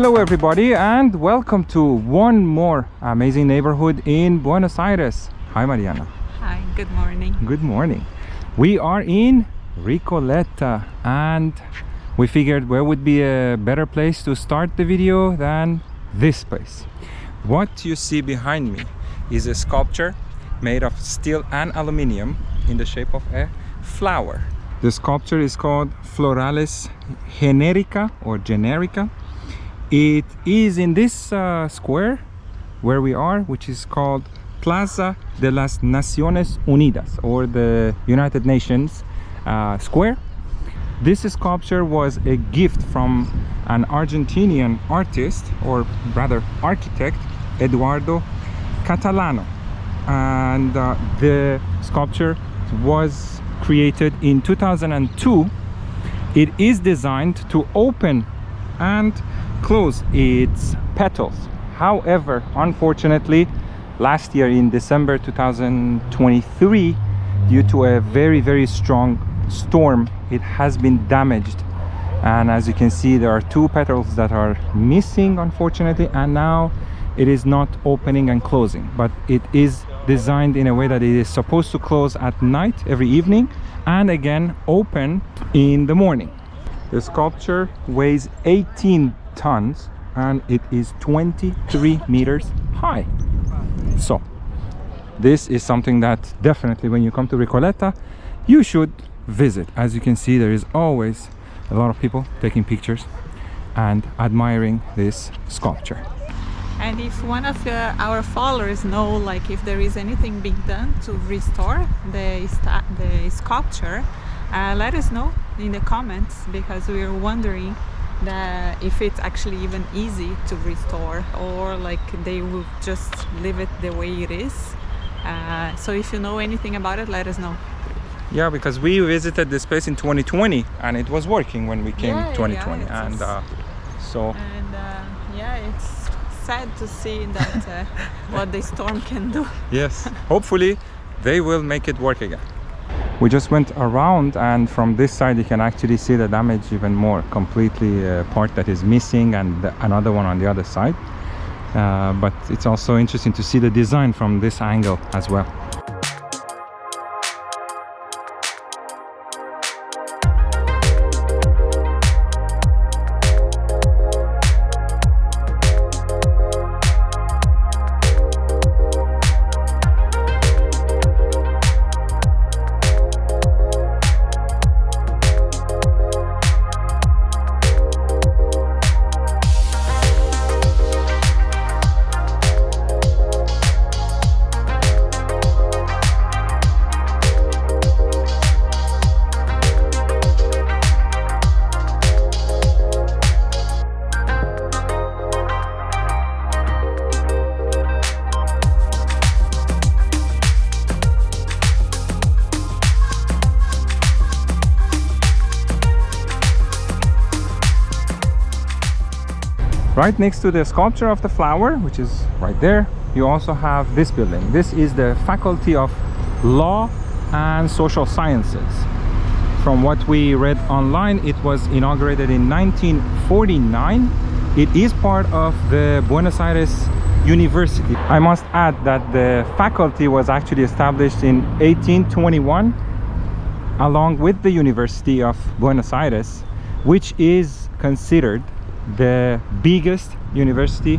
Hello everybody and welcome to one more amazing neighborhood in Buenos Aires. Hi Mariana. Hi, good morning. Good morning. We are in Recoleta and we figured where would be a better place to start the video than this place. What you see behind me is a sculpture made of steel and aluminium in the shape of a flower. The sculpture is called Floralis Generica or Generica. It is in this square where we are, which is called Plaza Naciones Unidas, or the United Nations square. This sculpture was a gift from an Argentinian artist, or rather architect, Eduardo Catalano, and the sculpture was created in 2002. It is designed to open and close its petals. However, unfortunately, last year in December 2023, due to a very strong storm, it has been damaged, and as you can see, there are two petals that are missing, unfortunately, and now it is not opening and closing, but it is designed in a way that it is supposed to close at night every evening and again open in the morning. The sculpture weighs 18 tons and it is 23 meters high. So this is something that definitely when you come to Recoleta you should visit. As you can see, there is always a lot of people taking pictures and admiring this sculpture. And if one of our followers know, like, if there is anything being done to restore the sculpture, let us know in the comments, because we are wondering that if it's actually even easy to restore, or like they will just leave it the way it is. So if you know anything about it, let us know. Yeah, because we visited this place in 2020 and it was working when we came in 2020. Yeah, it's sad to see that what the storm can do. Yes, hopefully they will make it work again. We just went around, and from this side you can actually see the damage even more, completely part that is missing and another one on the other side. But it's also interesting to see the design from this angle as well. Right next to the sculpture of the flower, which is right there, you also have this building. This is the Faculty of Law and Social Sciences. From what we read online, it was inaugurated in 1949. It is part of the Buenos Aires University. I must add that the faculty was actually established in 1821 along with the University of Buenos Aires, which is considered the biggest university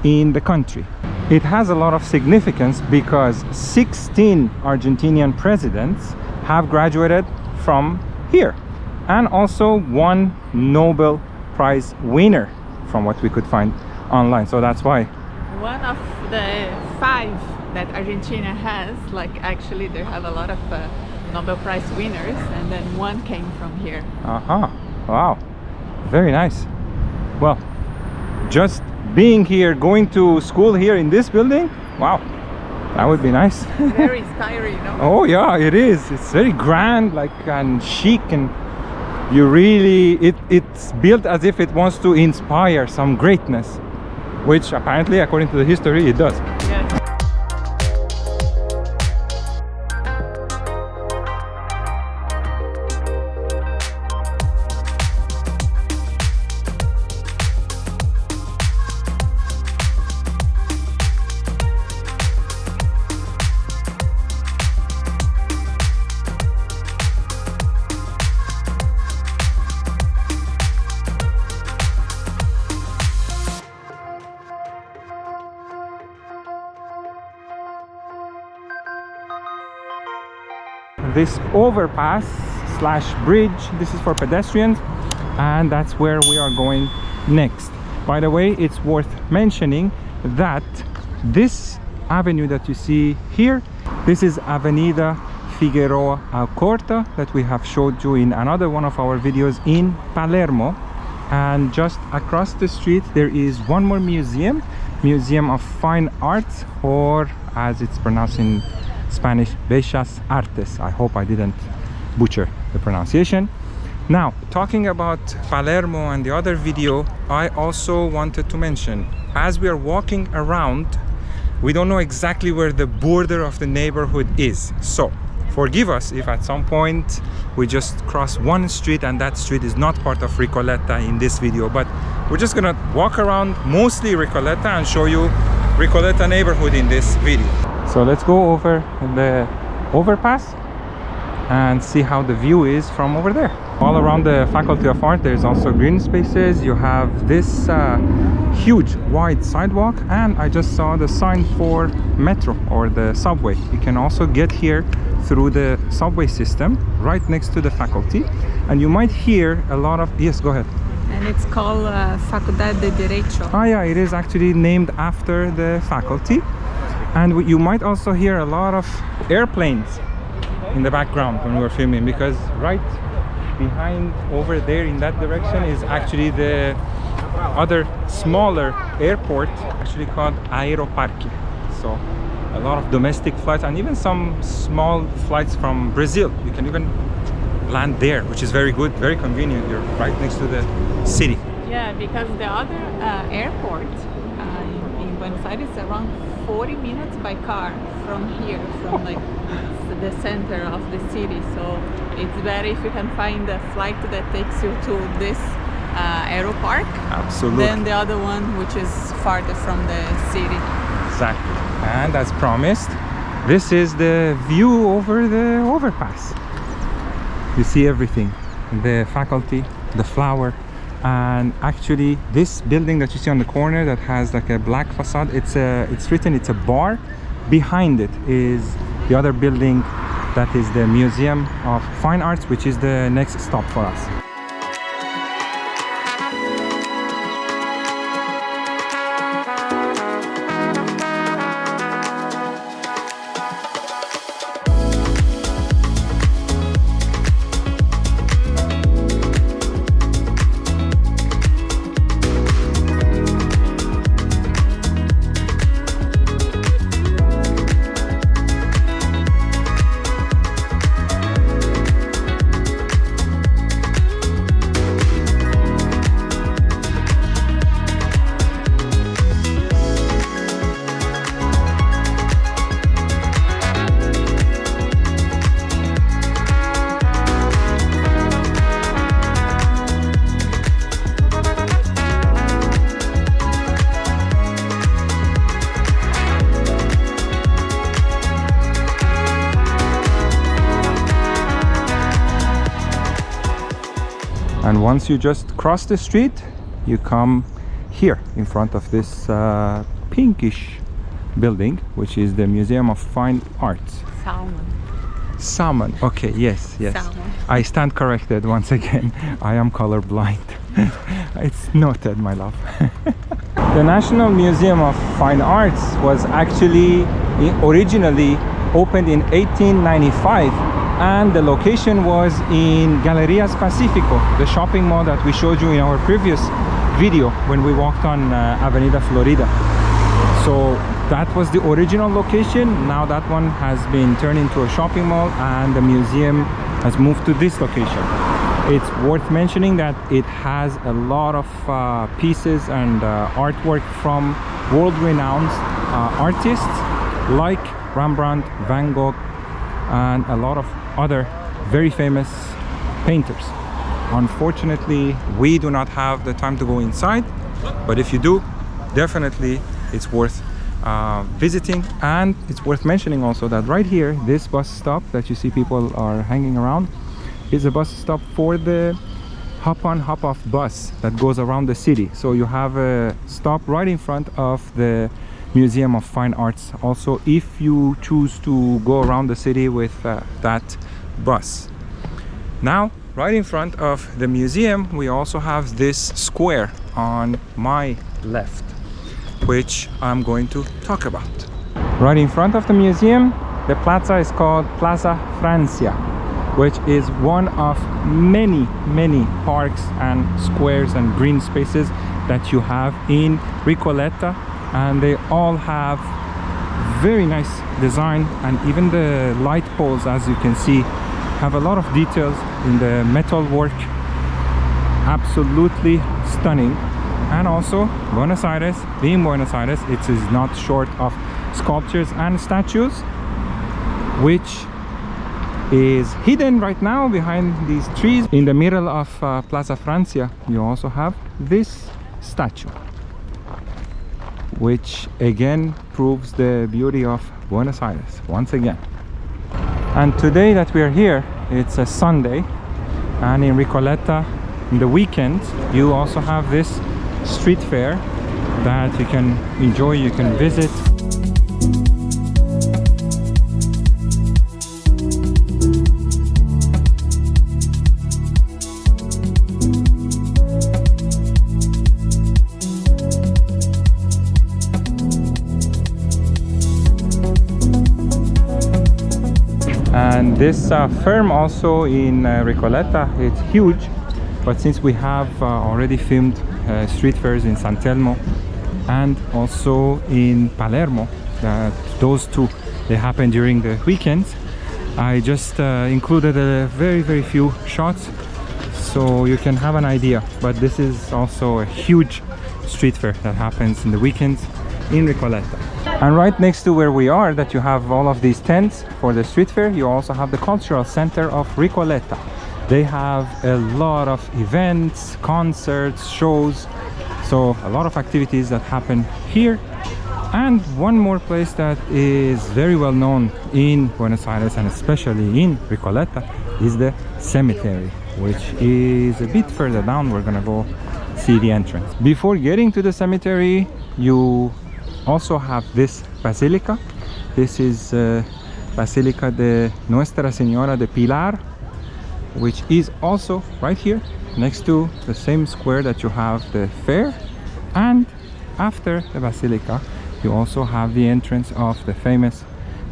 in the country. It has a lot of significance because 16 Argentinian presidents have graduated from here, and also one Nobel Prize winner from what we could find online. So that's why one of the 5 that Argentina has, like, actually they have a lot of Nobel Prize winners, and then one came from here. Wow, very nice. Well, just being here, going to school here in this building, wow, that would be nice. Very inspiring, you know? Oh yeah, it is. It's very grand, like, and chic, and you really, it's built as if it wants to inspire some greatness, which apparently, according to the history, it does. Yes. this overpass slash bridge. This is for pedestrians, and that's where we are going next. By the way, it's worth mentioning that this avenue that you see here, this is Avenida Figueroa Alcorta that we have showed you in another one of our videos in Palermo. And just across the street there is one more museum of Fine Arts, or as it's pronounced in Spanish, Bellas Artes. I hope I didn't butcher the pronunciation. Now, talking about Palermo and the other video, I also wanted to mention, as we are walking around, we don't know exactly where the border of the neighborhood is. So forgive us if at some point we just cross one street and that street is not part of Recoleta in this video, but we're just gonna walk around mostly Recoleta and show you Recoleta neighborhood in this video. So let's go over the overpass and see how the view is from over there. All around the Faculty of Art there's also green spaces. You have this huge wide sidewalk, and I just saw the sign for metro or the subway. You can also get here through the subway system right next to the faculty, and you might hear a lot of, yes, go ahead. And it's called Facultad de Derecho. Oh yeah, it is actually named after the faculty. And you might also hear a lot of airplanes in the background when we're filming, because right behind over there in that direction is actually the other smaller airport, actually called Aeroparque. So a lot of domestic flights and even some small flights from Brazil. You can even land there, which is very good, very convenient. You're right next to the city. Yeah, because the other airport in Buenos Aires is around 40 minutes by car from here, from like the center of the city. So it's better if you can find a flight that takes you to this Aeropark. Absolutely. Than the other one, which is farther from the city. Exactly. And as promised, this is the view over the overpass. You see everything, the faculty, the flower, and actually this building that you see on the corner that has like a black facade, it's a bar. Behind it is the other building that is the Museum of Fine Arts, which is the next stop for us. And once you just cross the street, you come here in front of this pinkish building, which is the Museum of Fine Arts. Salmon. Okay, yes. Salmon. I stand corrected once again. I am colorblind. It's noted, my love. The National Museum of Fine Arts was actually originally opened in 1895, and the location was in Galerías Pacífico, the shopping mall that we showed you in our previous video when we walked on Avenida Florida. So that was the original location. Now that one has been turned into a shopping mall, and the museum has moved to this location. It's worth mentioning that it has a lot of pieces and artwork from world-renowned artists like Rembrandt, Van Gogh, and a lot of other very famous painters. Unfortunately, we do not have the time to go inside, but if you do, definitely it's worth visiting. And it's worth mentioning also that right here, this bus stop that you see people are hanging around is a bus stop for the hop-on hop-off bus that goes around the city. So you have a stop right in front of the Museum of Fine Arts also, if you choose to go around the city with that bus. Now, right in front of the museum, we also have this square on my left, which I'm going to talk about. Right in front of the museum, the plaza is called Plaza Francia, which is one of many parks and squares and green spaces that you have in Recoleta, and they all have very nice design, and even the light poles, as you can see, have a lot of details in the metal work. Absolutely stunning. And also Buenos Aires, being Buenos Aires, it is not short of sculptures and statues, which is hidden right now behind these trees. In the middle of Plaza Francia, you also have this statue, which again proves the beauty of Buenos Aires once again. And today that we are here, it's a Sunday, and in Recoleta, in the weekend, you also have this street fair that you can enjoy, you can visit. And this firm also in Recoleta, it's huge, but since we have already filmed street fairs in San Telmo and also in Palermo, those two, they happen during the weekends, I just included a very few shots so you can have an idea. But this is also a huge street fair that happens in the weekends in Recoleta. And right next to where we are, that you have all of these tents for the street fair, you also have the cultural center of Recoleta. They have a lot of events, concerts, shows, so a lot of activities that happen here. And one more place that is very well known in Buenos Aires and especially in Recoleta is the cemetery, which is a bit further down. We're gonna go see the entrance. Before getting to the cemetery, you also have this Basílica. This is Basílica de Nuestra Señora de Pilar, which is also right here next to the same square that you have the fair. And after the Basílica, you also have the entrance of the famous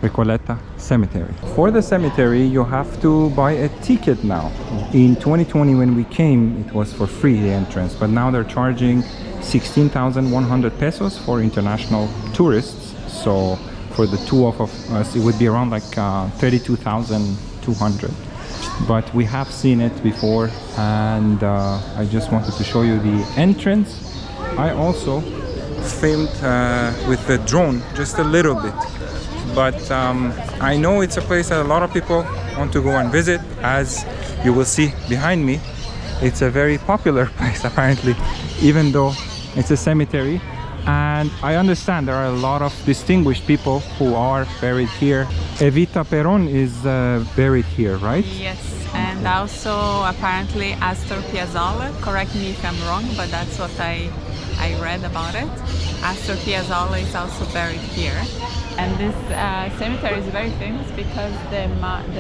Recoleta Cemetery. For the cemetery, you have to buy a ticket now. In 2020, when we came, it was for free, the entrance, but now they're charging 16,100 pesos for international tourists. So for the two of us, it would be around like 32,200. But we have seen it before, and I just wanted to show you the entrance. I also filmed with the drone just a little bit, but I know it's a place that a lot of people want to go and visit. As you will see behind me, it's a very popular place apparently, even though it's a cemetery. And I understand there are a lot of distinguished people who are buried here. Evita Perón is buried here, right? Yes, and also apparently Astor Piazzolla, correct me if I'm wrong, but that's what I read about it. Astor Piazzolla is also buried here. And this cemetery is very famous because the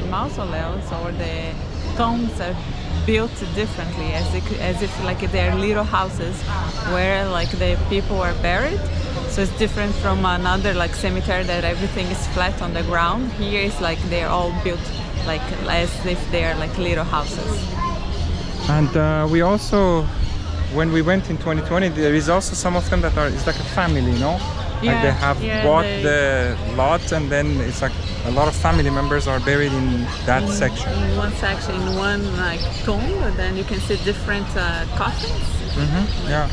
mausoleums or the tombs are built differently, as if like they're little houses where like the people are buried. So it's different from another like cemetery that everything is flat on the ground. Here it's like they're all built like as if they're like little houses. And we also, when we went in 2020, there is also some of them that are, it's like a family, you know? Yeah, like they have bought the lot, and then it's like a lot of family members are buried in that section. In one section, in one like tomb, and then you can see different coffins. Yeah.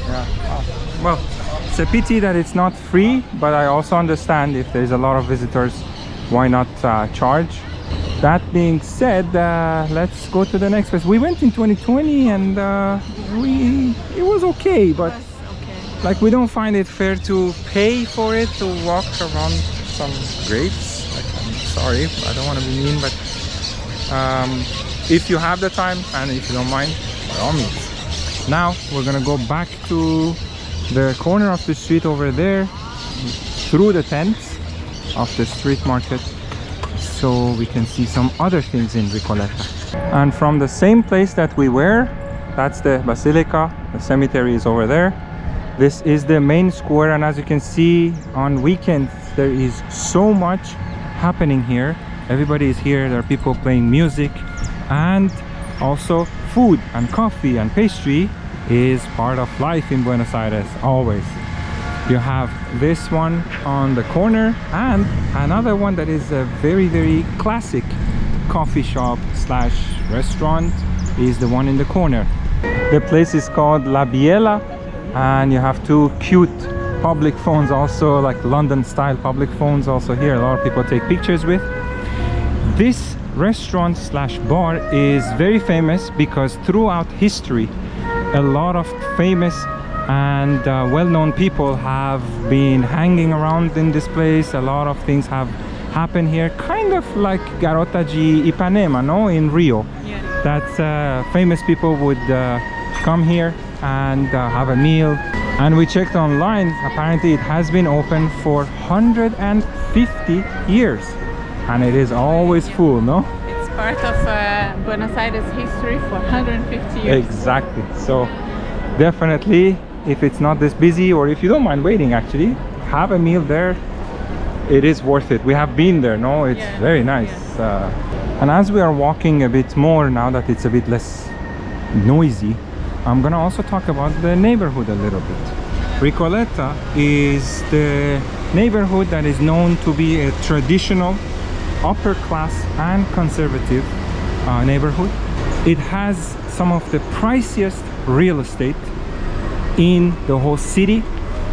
Oh. Well, it's a pity that it's not free, but I also understand if there's a lot of visitors, why not charge? That being said, let's go to the next place. We went in 2020 and it was okay, but like we don't find it fair to pay for it to walk around some graves. Like, I'm sorry, I don't want to be mean, but if you have the time and if you don't mind, by all means. Now we're gonna go back to the corner of the street over there, through the tents of the street market. so we can see some other things in Recoleta. And from the same place that we were, that's the Basílica, the cemetery is over there. This is the main square, and as you can see, on weekends there is so much happening here. Everybody is here, there are people playing music, and also food and coffee and pastry is part of life in Buenos Aires, always. You have this one on the corner, and another one that is a very classic coffee shop slash restaurant is the one in the corner. The place is called La Biela, and you have two cute public phones also, like London style public phones also here. A lot of people take pictures with. This restaurant slash bar is very famous because throughout history a lot of famous and well-known people have been hanging around in this place. A lot of things have happened here, kind of like Garota de Ipanema, no, in Rio. Yeah. That famous people would come here and have a meal. And we checked online, apparently it has been open for 150 years, and it is always full, no? It's part of Buenos Aires history for 150 years. Exactly. So definitely, if it's not this busy, or if you don't mind waiting, actually have a meal there. It is worth it. We have been there, no? It's very nice. And as we are walking a bit more now that it's a bit less noisy, I'm gonna also talk about the neighborhood a little bit. Recoleta is the neighborhood that is known to be a traditional, upper class and conservative neighborhood. It has some of the priciest real estate in the whole city,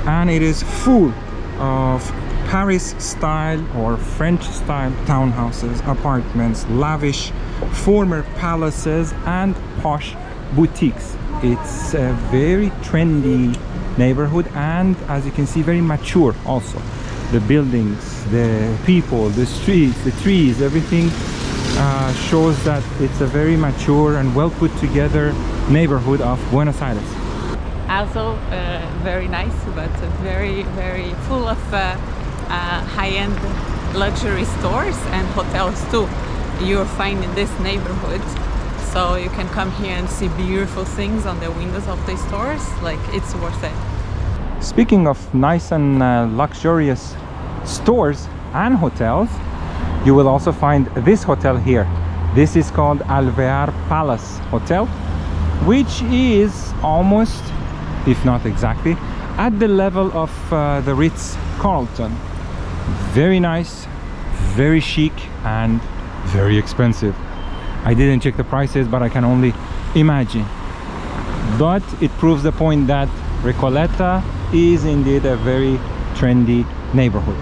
and it is full of Paris style or French style townhouses, apartments, lavish former palaces and posh boutiques. It's a very trendy neighborhood, and as you can see, very mature also. The buildings, the people, the streets, the trees, everything shows that it's a very mature and well put together neighborhood of Buenos Aires. Also very nice, but very full of high-end luxury stores and hotels too. You'll find in this neighborhood, so you can come here and see beautiful things on the windows of the stores. Like, it's worth it. Speaking of nice and luxurious stores and hotels, you will also find this hotel here. This is called Alvear Palace Hotel, which is almost, if not exactly, at the level of the Ritz-Carlton. Very nice, very chic, and very expensive. I didn't check the prices, but I can only imagine. But it proves the point that Recoleta is indeed a very trendy neighborhood.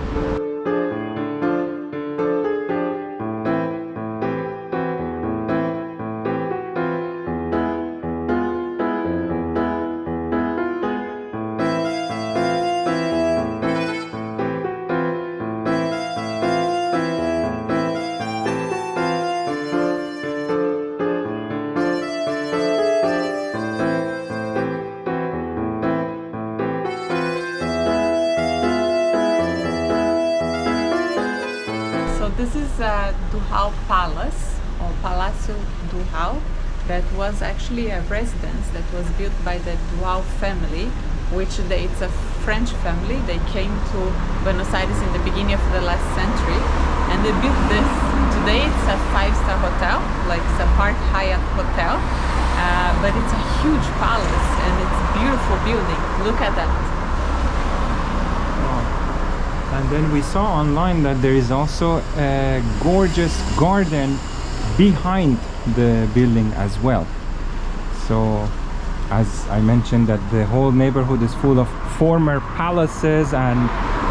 This is Duhau Palace, or Palacio Duhau, that was actually a residence that was built by the Duhau family, which it's a French family. They came to Buenos Aires in the beginning of the last century, and they built this. Today it's a 5-star hotel, like it's a part Hyatt hotel, but it's a huge palace and it's a beautiful building. Look at that. And then we saw online that there is also a gorgeous garden behind the building as well. So, as I mentioned, that the whole neighborhood is full of former palaces and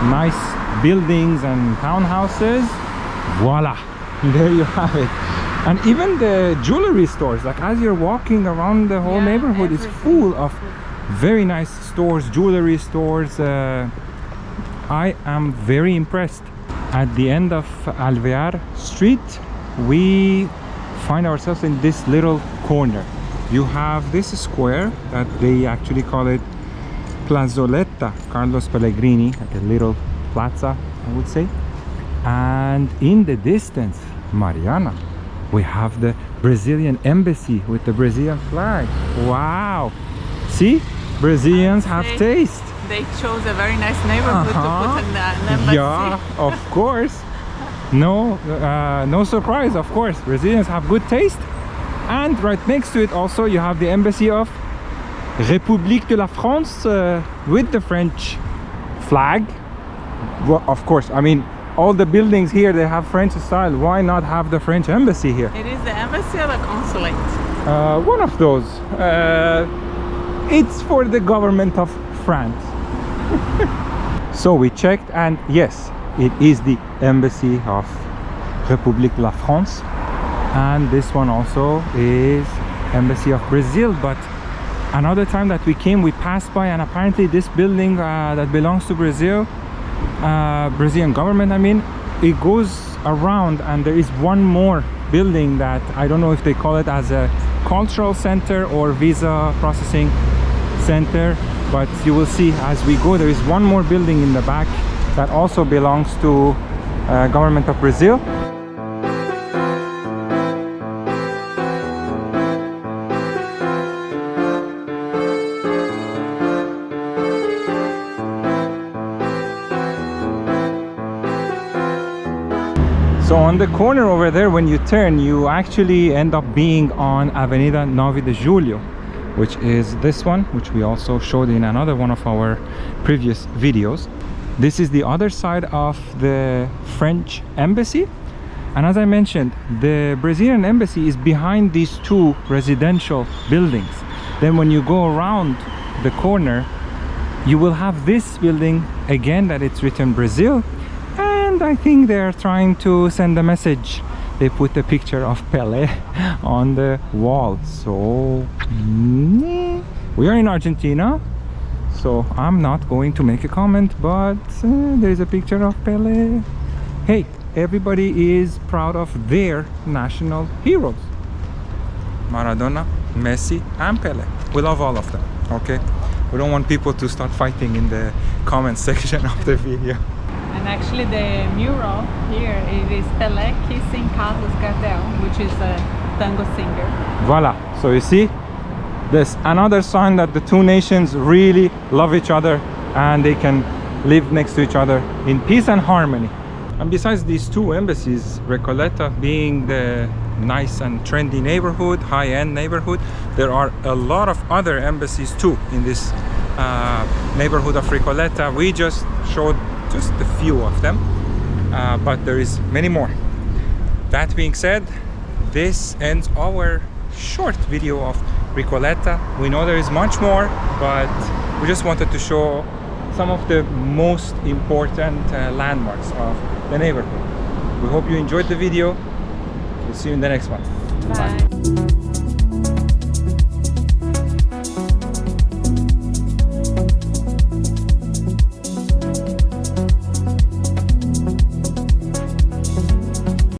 nice buildings and townhouses. Voila! There you have it. And even the jewelry stores, like as you're walking around the whole neighborhood, is full of very nice stores, jewelry stores. I am very impressed. At the end of Alvear Street, we find ourselves in this little corner. You have this square that they actually call it Plazoletta Carlos Pellegrini, like a little plaza, I would say. And in the distance, Mariana, we have the Brazilian embassy with the Brazilian flag. Wow! See, Brazilians have taste. They chose a very nice neighborhood to put an embassy. Yeah, of course. No surprise, of course. Brazilians have good taste. And right next to it also you have the embassy of République de la France with the French flag. Well, of course, I mean, all the buildings here, they have French style. Why not have the French embassy here? It is the embassy or the consulate? One of those. It's for the government of France. So we checked, and yes, it is the embassy of République de la France. And this one also is embassy of Brazil. But another time that we came, we passed by, and apparently this building that belongs to Brazil, Brazilian government, I mean, it goes around, and there is one more building that I don't know if they call it as a cultural center or visa processing center, but you will see as we go, there is one more building in the back that also belongs to government of Brazil. So on the corner over there, when you turn, you actually end up being on Avenida 9 de Julio, which is this one, which we also showed in another one of our previous videos. This is the other side of the French embassy. And as I mentioned, the Brazilian embassy is behind these two residential buildings. Then when you go around the corner, you will have this building again that it's written Brazil. And I think they're trying to send a message. They put a picture of Pelé on the wall. So we are in Argentina, so I'm not going to make a comment, but there's a picture of Pelé. Hey, everybody is proud of their national heroes. Maradona, Messi and Pelé. We love all of them, okay? We don't want people to start fighting in the comment section of the video. And actually the mural here, it is Pelé kissing Carlos Gardel, which is a tango singer. Voila, so you see, there's another sign that the two nations really love each other and they can live next to each other in peace and harmony. And besides these two embassies, Recoleta being the nice and trendy neighborhood, high-end neighborhood, there are a lot of other embassies too in this neighborhood of Recoleta. We just showed just a few of them, but there is many more. That being said, this ends our short video of Recoleta. We know there is much more, but we just wanted to show some of the most important landmarks of the neighborhood. We hope you enjoyed the video. We'll see you in the next one. Bye.